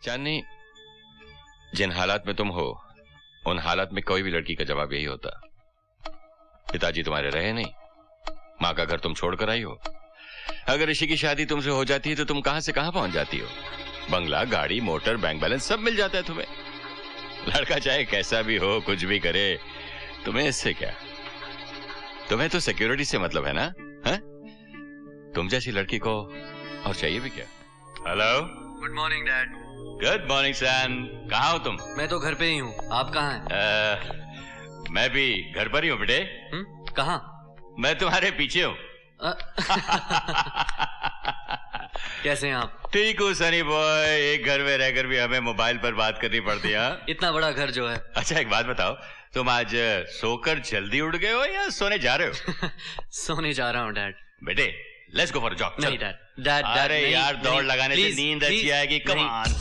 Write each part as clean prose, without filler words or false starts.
चांदनी, जिन हालात में तुम हो उन हालात में कोई भी लड़की का जवाब यही होता। पिताजी तुम्हारे रहे नहीं, माँ का घर तुम छोड़कर आई हो। अगर ऋषि की शादी तुमसे हो जाती है तो तुम कहां से कहां पहुंच जाती हो। बंगला, गाड़ी, मोटर, बैंक बैलेंस सब मिल जाता है तुम्हें। लड़का चाहे कैसा भी हो, कुछ भी करे, तुम्हें इससे क्या। तुम्हें तो सिक्योरिटी से मतलब है ना, है? तुम जैसी लड़की को और चाहिए भी क्या। Hello, good morning dad. Good morning son. कहाँ हो तुम? मैं तो घर पे ही हूँ, आप कहाँ हैं? मैं भी घर पर ही हूँ बेटे। कहाँ? मैं तुम्हारे पीछे हूँ। कैसे हैं आप? ठीक हूँ सनी बॉय। एक घर में रहकर भी हमें मोबाइल पर बात करनी पड़ती है। इतना बड़ा घर जो है। अच्छा एक बात बताओ, तुम आज सोकर जल्दी उठ गए हो या सोने जा रहे हो? सोने जा रहा हूँ डैड। बेटे let's go for a jog. नहीं डैड, डैड अरे यार दौड़ लगाने से नींद अच्छी आएगी। Come on.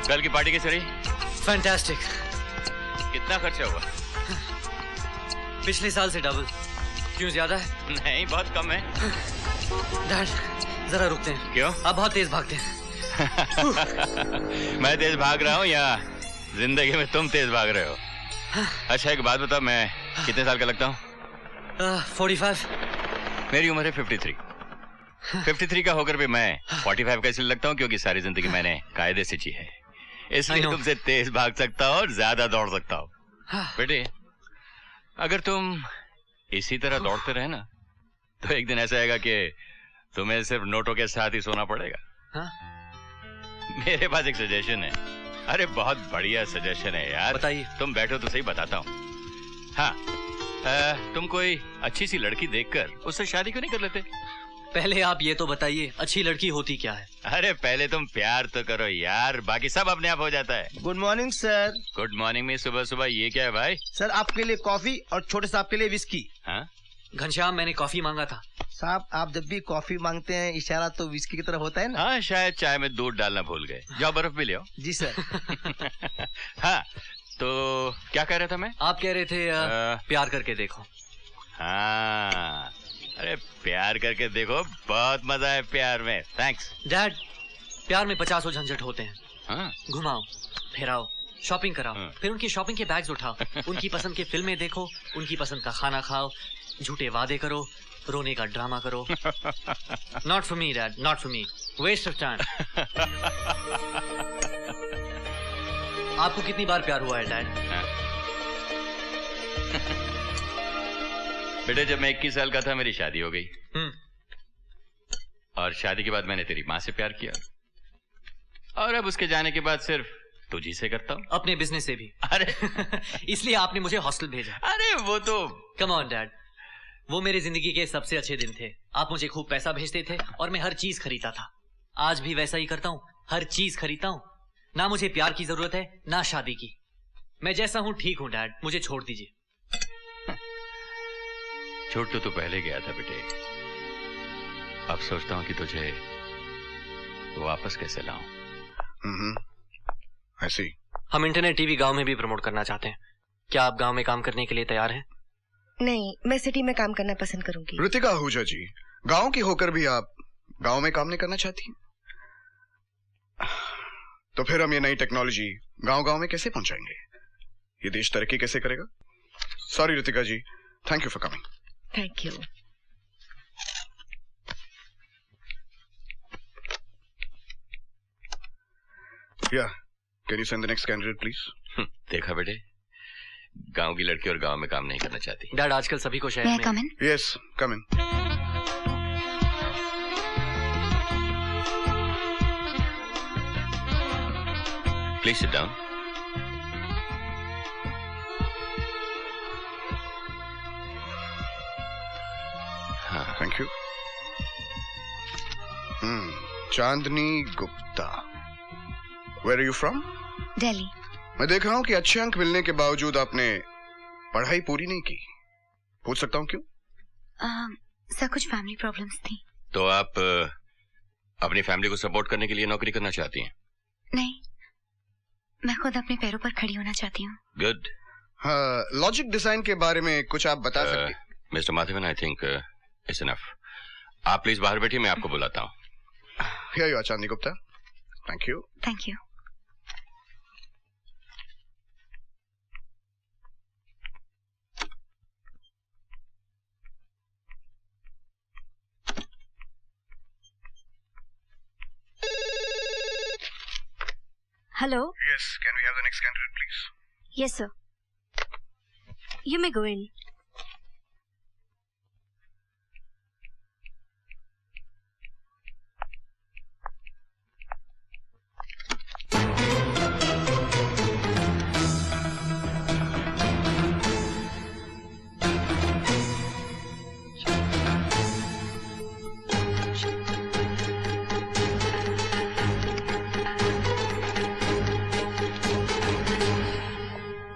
कल की पार्टी कैसी रही? फैंटास्टिक। कितना खर्चा हुआ? पिछले साल से डबल। क्यों, ज्यादा है? नहीं, बहुत कम है। डैड जरा रुकते हैं। क्यों? आप बहुत तेज भागते हैं। मैं तेज भाग रहा हूँ या जिंदगी में तुम तेज भाग रहे हो? अच्छा एक बात बताओ, मैं कितने साल का लगता हूँ? 45। मेरी उम्र है 53। 53 का होकर भी मैं 45 का इसलिए लगता हूँ क्योंकि सारी जिंदगी मैंने कायदे से जी है, इसलिए तुमसे तेज भाग सकता हूँ और ज्यादा दौड़ सकता हूँ। बेटे अगर तुम इसी तरह दौड़ते रहे ना तो एक दिन ऐसा आएगा कि तुम्हें सिर्फ नोटों के साथ ही सोना पड़ेगा। मेरे पास एक सजेशन है। अरे बहुत बढ़िया सजेशन है यार। बताइए। तुम बैठो तो सही बताता हूँ। हाँ, तुम कोई अच्छी सी लड़की देखकर उससे शादी क्यों नहीं कर लेते? पहले आप ये तो बताइए, अच्छी लड़की होती क्या है? अरे पहले तुम प्यार तो करो यार, बाकी सब अपने आप हो जाता है। Good morning sir. Good morning में सुबह सुबह ये क्या है भाई? सर आपके लिए कॉफी और छोटे साहब के लिए विस्की। हाँ? घनश्याम मैंने कॉफी मांगा था। साहब आप जब भी कॉफी मांगते हैं इशारा तो विस्की की तरफ होता है ना? हाँ शायद चाय में दूध डालना भूल गए। जाओ बर्फ भी ले आओ। जी सर। हाँ तो क्या कह रहा था मैं? आप कह रहे थे प्यार करके देखो। हाँ अरे प्यार करके देखो, बहुत मजा है प्यार में। Thanks dad. प्यार में 50 झंझट होते हैं। हाँ? घुमाओ फिराओ, शॉपिंग कराओ, फिर उनकी शॉपिंग के बैग्स उठाओ, उनकी पसंद की फिल्में देखो, उनकी पसंद का खाना खाओ, झूठे वादे करो, रोने का ड्रामा करो। Not for me dad, not for me, waste of time. आपको कितनी बार प्यार हुआ है डैड? बेटे जब मैं 21 साल का था मेरी शादी हो गई। और शादी के बाद मैंने तेरी माँ से प्यार किया और अब उसके जाने के बाद सिर्फ तुझी से करता हूँ। अपने बिजनेस से भी। अरे इसलिए आपने मुझे हॉस्टल भेजा। अरे वो तो कम ऑन डैड, वो मेरी जिंदगी के सबसे अच्छे दिन थे। आप मुझे खूब पैसा भेजते थे और मैं हर चीज खरीदता था। आज भी वैसा ही करता हूँ, हर चीज खरीदता हूँ। ना मुझे प्यार की जरूरत है ना शादी की। मैं जैसा हूँ ठीक हूँ डैड, मुझे छोड़ दीजिए। छोड़ तो पहले गया था बेटे, अब सोचता हूँ कि तुझे वापस कैसे लाऊं। ऐसे ही। हम इंटरनेट टीवी गांव में भी प्रमोट करना चाहते हैं। क्या आप गांव में काम करने के लिए तैयार हैं? नहीं, मैं सिटी में काम करना पसंद करूंगी। ऋतिका आहूजा जी, गांव की होकर भी आप गांव में काम नहीं करना चाहती हैं? तो फिर हम ये नई टेक्नोलॉजी गांव गांव में कैसे पहुंचाएंगे? ये देश तरक्की कैसे करेगा? Sorry Ritika ji, thank you for coming. Thank you. या can you send the next candidate please? देखा बेटे, गांव की लड़की और गांव में काम नहीं करना चाहती। डैड आजकल सभी को शहर में। Come in? Yes come in. Please sit down. हाँ thank you. Chandni Gupta, where are you from? Delhi. मैं देख रहा हूँ कि अच्छे अंक मिलने के बावजूद आपने पढ़ाई पूरी नहीं की। पूछ सकता हूँ क्यों? सर कुछ फैमिली प्रॉब्लम्स थी। तो आप अपनी फैमिली को सपोर्ट करने के लिए नौकरी करना चाहती हैं? नहीं, मैं खुद अपने पैरों पर खड़ी होना चाहती हूँ। गुड। हाँ, लॉजिक डिजाइन के बारे में कुछ आप बता सकते? Mister Madhavan, I think it's enough. आप प्लीज बाहर बैठिए, मैं आपको बुलाता हूँ। Here you are, Chandni Gupta. Thank you. Thank you. Hello? Yes, can we have the next candidate, please? Yes, sir. You may go in.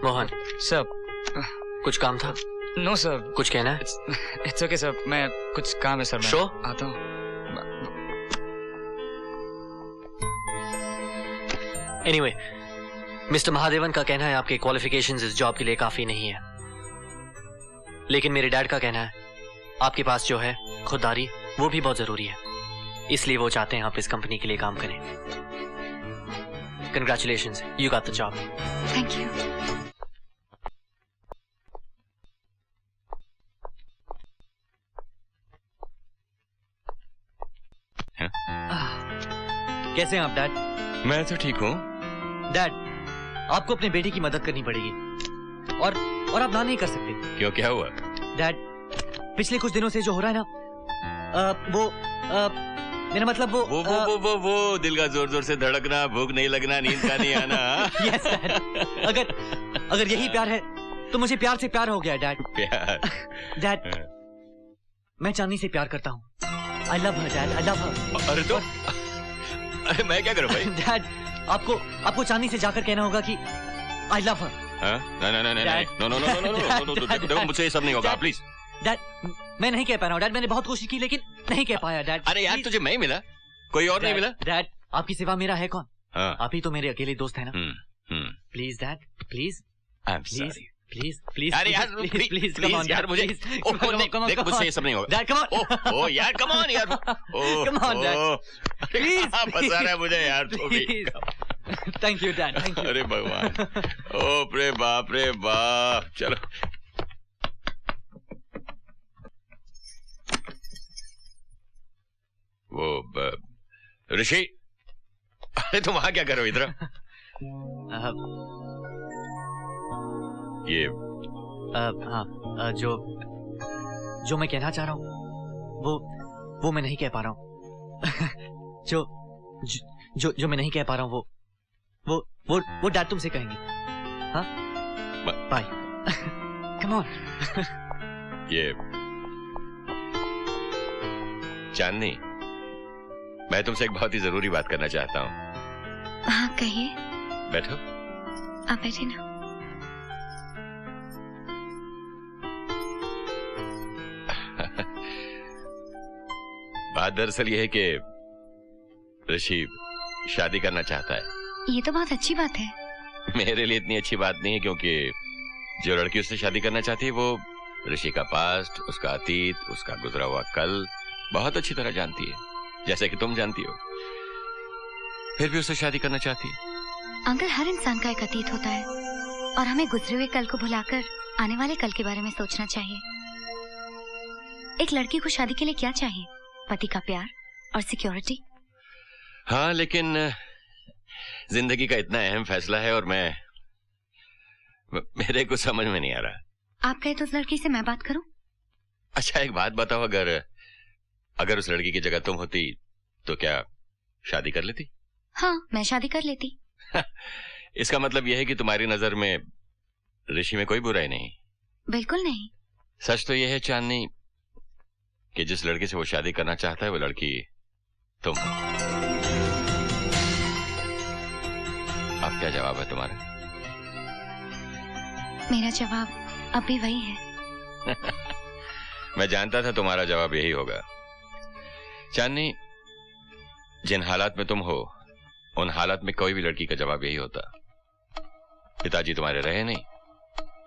Mohan, sir, कुछ काम था? नो सर, कुछ कहना है? इट्स ओके सर, मैं कुछ काम है सर, मैं शो? आता हूँ। एनीवे, मिस्टर महादेवन का कहना है आपके क्वालिफिकेशंस इस जॉब के लिए काफी नहीं है, लेकिन मेरे डैड का कहना है आपके पास जो है खुददारी, वो भी बहुत जरूरी है। इसलिए वो चाहते हैं आप इस कंपनी के लिए काम करें। Congratulations, you got the job. Thank you. कैसे हैं आप डैड? मैं तो ठीक हूँ। डैड, आपको अपने बेटे की मदद करनी पड़ेगी और आप ना नहीं कर सकते। क्यों, क्या हुआ? डैड, पिछले कुछ दिनों से जो हो रहा है ना, मेरा मतलब वो दिल का जोर जोर से धड़कना, भूख नहीं लगना, नींद का नहीं आना। यस डैड, अगर यही प्यार है तो मुझे प्यार से प्यार हो गया डैड। प्यार? डैड, मैं चांदनी से प्यार करता हूँ। I love her dad, I love हर। अरे तो अरे मैं क्या करूँ भाई? डैड, आपको चांदनी से जाकर कहना होगा कि आई लव हर। नो, मुझे ये सब नहीं होगा, प्लीज। डैड, मैं नहीं कह पा रहा हूँ डैड, मैंने बहुत कोशिश की लेकिन नहीं कह पाया डैड। अरे यार, तुझे मैं ही मिला, कोई और नहीं मिला? डैड, आपकी सिवा मेरा है कौन? हाँ। आप ही तो मेरे अकेले दोस्त है ना। Please dad, please please please please. अरे यार प्लीज यार, मुझे देखो, मुझसे ये सब नहीं होगा डैड। कम ऑन, ओ यार, कम ऑन यार, कम ऑन डैड, प्लीज। फंसा रहा है मुझे यार तू भी। Thank you dad, thank you. अरे भगवान, ओ रे बाप, चलो। वो ऋषि, अरे तुम वहां क्या कर रहे हो इधर? ये हाँ, जो मैं कहना चाह रहा हूँ वो मैं नहीं कह पा रहा हूँ। जो मैं नहीं कह पा रहा हूँ वो डैड तुमसे कहेंगे। हाँ, बाय। Come on. ये चांदनी, मैं तुमसे एक बहुत ही जरूरी बात करना चाहता हूँ। हाँ कहिए। बैठो। आप बैठे ना। बात दरअसल ये है कि ऋषि शादी करना चाहता है। ये तो बहुत अच्छी बात है। मेरे लिए इतनी अच्छी बात नहीं है, क्योंकि जो लड़की उससे शादी करना चाहती है वो ऋषि का पास्ट, उसका अतीत, उसका गुजरा हुआ कल बहुत अच्छी तरह जानती है, जैसे कि तुम जानती हो। फिर भी उससे शादी करना चाहती है। अंकल, हर इंसान का एक अतीत होता है और हमें गुजरे हुए कल को भुलाकर आने वाले कल के बारे में सोचना चाहिए। एक लड़की को शादी के लिए क्या चाहिए? पति का प्यार और सिक्योरिटी। हाँ, लेकिन जिंदगी का इतना अहम फैसला है और मेरे को समझ में नहीं आ रहा। आप कहे तो उस लड़की से मैं बात करूं? अच्छा, एक बात बताओ, अगर उस लड़की की जगह तुम होती तो क्या शादी कर लेती? हाँ, मैं शादी कर लेती। इसका मतलब यह है कि तुम्हारी नजर में ऋषि में कोई बुराई नहीं? बिल्कुल नहीं। सच तो यह है चांदनी कि जिस लड़की से वो शादी करना चाहता है वो लड़की तुम हो। अब क्या जवाब है तुम्हारा? मेरा जवाब अब भी वही है। मैं जानता था तुम्हारा जवाब यही होगा। चांदनी, जिन हालात में तुम हो उन हालात में कोई भी लड़की का जवाब यही होता। पिताजी तुम्हारे रहे नहीं,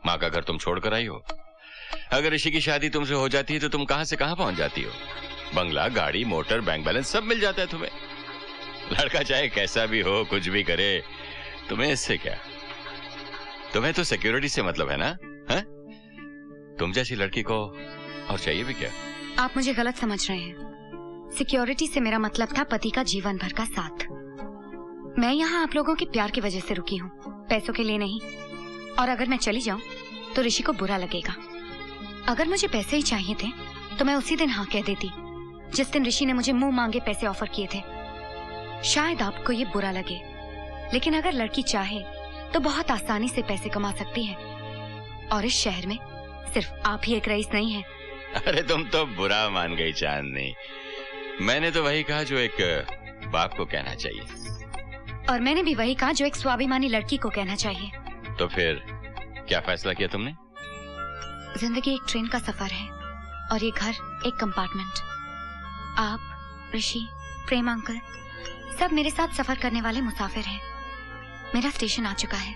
माँ का घर तुम छोड़कर आई हो। अगर ऋषि की शादी तुमसे हो जाती है तो तुम कहां से कहां पहुंच जाती हो। बंगला, गाड़ी, मोटर, बैंक बैलेंस सब मिल जाता है तुम्हें। लड़का चाहे कैसा भी हो, कुछ भी करे, तुम्हें इससे क्या? तुम्हें तो सिक्योरिटी से मतलब है ना? है? तुम जैसी लड़की को और चाहिए भी क्या? आप मुझे गलत समझ रहे हैं। सिक्योरिटी से मेरा मतलब था पति का जीवन भर का साथ। मैं यहाँ आप लोगों के प्यार की वजह से रुकी हूँ, पैसों के लिए नहीं। और अगर मैं चली जाऊँ तो ऋषि को बुरा लगेगा। अगर मुझे पैसे ही चाहिए थे तो मैं उसी दिन हाँ कह देती, जिस दिन ऋषि ने मुझे मुंह मांगे पैसे ऑफर किए थे। शायद आपको ये बुरा लगे, लेकिन अगर लड़की चाहे तो बहुत आसानी से पैसे कमा सकती है। और इस शहर में सिर्फ आप ही एक रईस नहीं है। अरे तुम तो बुरा मान गई चांदनी। मैंने तो वही कहा जो एक बाप को कहना चाहिए। और मैंने भी वही कहा जो एक स्वाभिमानी लड़की को कहना चाहिए। तो फिर क्या फैसला किया तुमने? जिंदगी एक ट्रेन का सफर है और ये घर एक कंपार्टमेंट। आप, ऋषि, प्रेम अंकल सब मेरे साथ सफर करने वाले मुसाफिर हैं। मेरा स्टेशन आ चुका है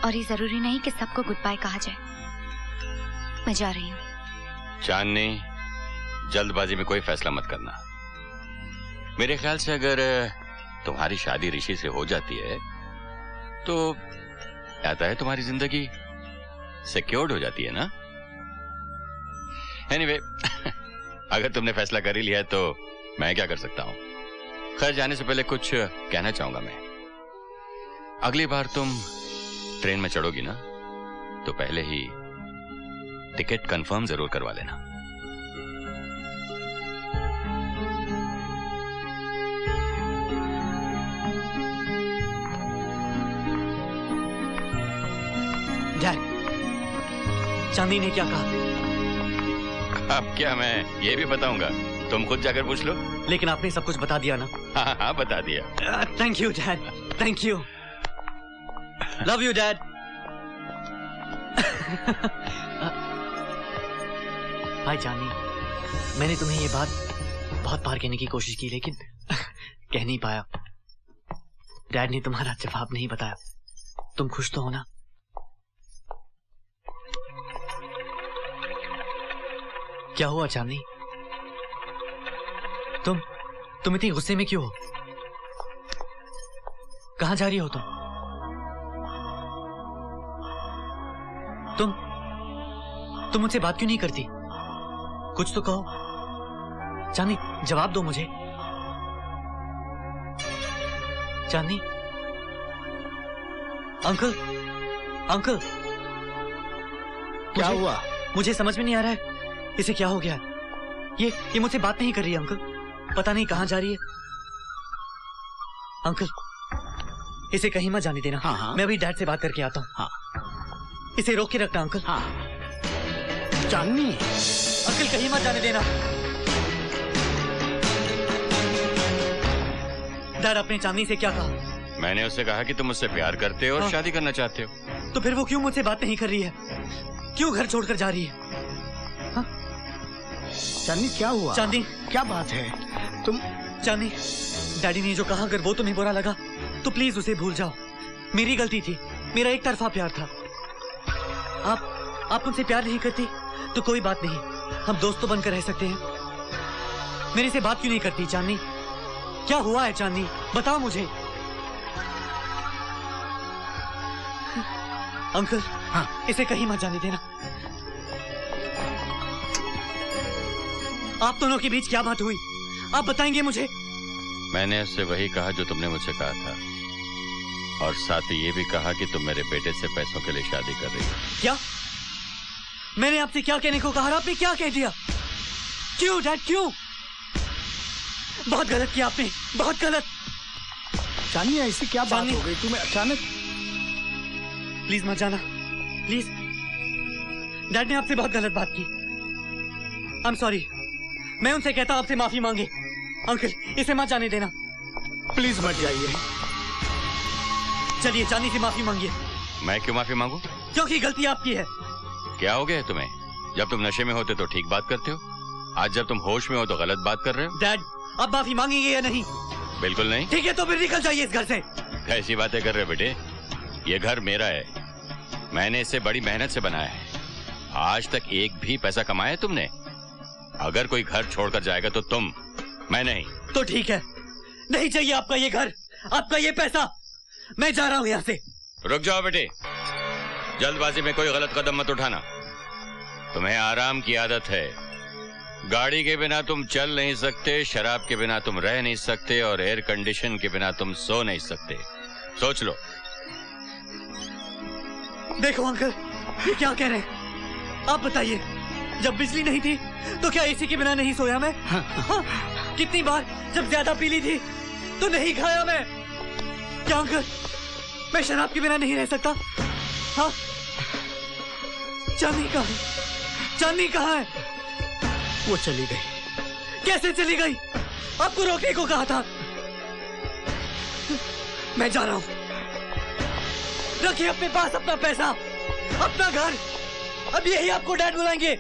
और ये जरूरी नहीं कि सबको गुड बाय कहा जाए। मैं जा रही हूँ। चांदनी, जल्दबाजी में कोई फैसला मत करना। मेरे ख्याल से अगर तुम्हारी शादी ऋषि से हो जाती है तो आता है तुम्हारी जिंदगी सिक्योर्ड हो जाती है ना? एनीवे, अगर तुमने फैसला कर ही लिया है तो मैं क्या कर सकता हूं। खैर, जाने से पहले कुछ कहना चाहूंगा मैं। अगली बार तुम ट्रेन में चढ़ोगी ना तो पहले ही टिकट कंफर्म जरूर करवा लेना। डैड, चांदनी ने क्या कहा? अब क्या मैं ये भी बताऊंगा? तुम खुद जाकर पूछ लो। लेकिन आपने सब कुछ बता दिया ना? हाँ हाँ, बता दिया। Thank you dad, thank you. Love you dad. Hi Chandni, मैंने तुम्हें ये बात बहुत बार कहने की कोशिश की लेकिन कह नहीं पाया। डैड ने तुम्हारा जवाब नहीं बताया। तुम खुश तो हो ना? क्या हुआ चांदनी? तुम इतनी गुस्से में क्यों हो? कहां जा रही हो तुम? तुम मुझसे बात क्यों नहीं करती? कुछ तो कहो चांदनी, जवाब दो मुझे। चांदनी, अंकल, अंकल, क्या हुआ? मुझे समझ में नहीं आ रहा है इसे क्या हो गया है। ये मुझसे बात नहीं कर रही है अंकल। पता नहीं कहां जा रही है। अंकल, इसे कहीं मत जाने देना। हाँ। मैं अभी डैड से बात करके आता हूँ। हाँ। इसे रोक के रखना अंकल। हाँ। चांदनी, अंकल कहीं मत जाने देना। डैड, आपने चांदनी से क्या कहा? मैंने उससे कहा कि तुम मुझसे प्यार करते हो और हाँ। शादी करना चाहते हो। तो फिर वो क्यों मुझसे बात नहीं कर रही है? क्यों घर छोड़कर जा रही है? चांदनी क्या हुआ? चांदनी, क्या बात है? तुम चांदनी, डैडी ने जो कहा अगर वो तुम्हें बुरा लगा तो प्लीज उसे भूल जाओ। मेरी गलती थी, मेरा एक तरफा प्यार था। आप मुझसे प्यार नहीं करती तो कोई बात नहीं, हम दोस्त तो बनकर रह सकते हैं। मेरे से बात क्यों नहीं करती चांदनी? क्या हुआ है चांदनी, बताओ मुझे। अंकल, हाँ। इसे कहीं मत जाने देना। आप दोनों के बीच क्या बात हुई? आप बताएंगे मुझे? मैंने उससे वही कहा जो तुमने मुझसे कहा था और साथ ही ये भी कहा कि तुम मेरे बेटे से पैसों के लिए शादी कर रही हो। क्या? मैंने आपसे क्या कहने को कहा? आपने क्या कह दिया? क्यों डैड, क्यों? बहुत गलत किया आपने, बहुत गलत। चांदनी, ऐसी क्या बात हो गई तुम्हें अचानक? प्लीज मत जाना, प्लीज। डैड ने आपसे बहुत गलत बात की। I am sorry. मैं उनसे कहता हूं आपसे माफी मांगे। अंकल, इसे मत जाने देना। प्लीज मत जाइए। चलिए चांदनी से माफी मांगिए। मैं क्यों माफी मांगू? क्योंकि गलती आपकी है। क्या हो गया है तुम्हें? जब तुम नशे में होते तो ठीक बात करते हो, आज जब तुम होश में हो तो गलत बात कर रहे हो। डैड, अब माफी मांगेंगे या नहीं? बिल्कुल नहीं। ठीक है तो फिर निकल जाइए इस घर से। कैसी बातें कर रहे हो बेटे? ये घर मेरा है, मैंने इसे बड़ी मेहनत से बनाया है। आज तक एक भी पैसा कमाया है तुमने? अगर कोई घर छोड़कर जाएगा तो तुम, मैं नहीं। तो ठीक है, नहीं चाहिए आपका ये घर, आपका ये पैसा। मैं जा रहा हूं यहां से। रुक जाओ बेटे, जल्दबाजी में कोई गलत कदम मत उठाना। तुम्हें आराम की आदत है। गाड़ी के बिना तुम चल नहीं सकते, शराब के बिना तुम रह नहीं सकते, और एयर कंडीशन के बिना तुम सो नहीं सकते। सोच लो। देखो अंकल, ये क्या कह रहे हैं? आप बताइए, जब बिजली नहीं थी तो क्या एसी के बिना नहीं सोया मैं? हाँ, कितनी बार जब ज्यादा पी ली थी तो नहीं खाया मैं? क्या अंकल, मैं शराब के बिना नहीं रह सकता? हाँ, चांदनी कहाँ है? चांदनी कहाँ है? वो चली गई। कैसे चली गई? आपको रोकने को कहा था। मैं जा रहा हूं। रखिए अपने पास अपना पैसा, अपना घर। अब यही आपको डैड बुलाएंगे।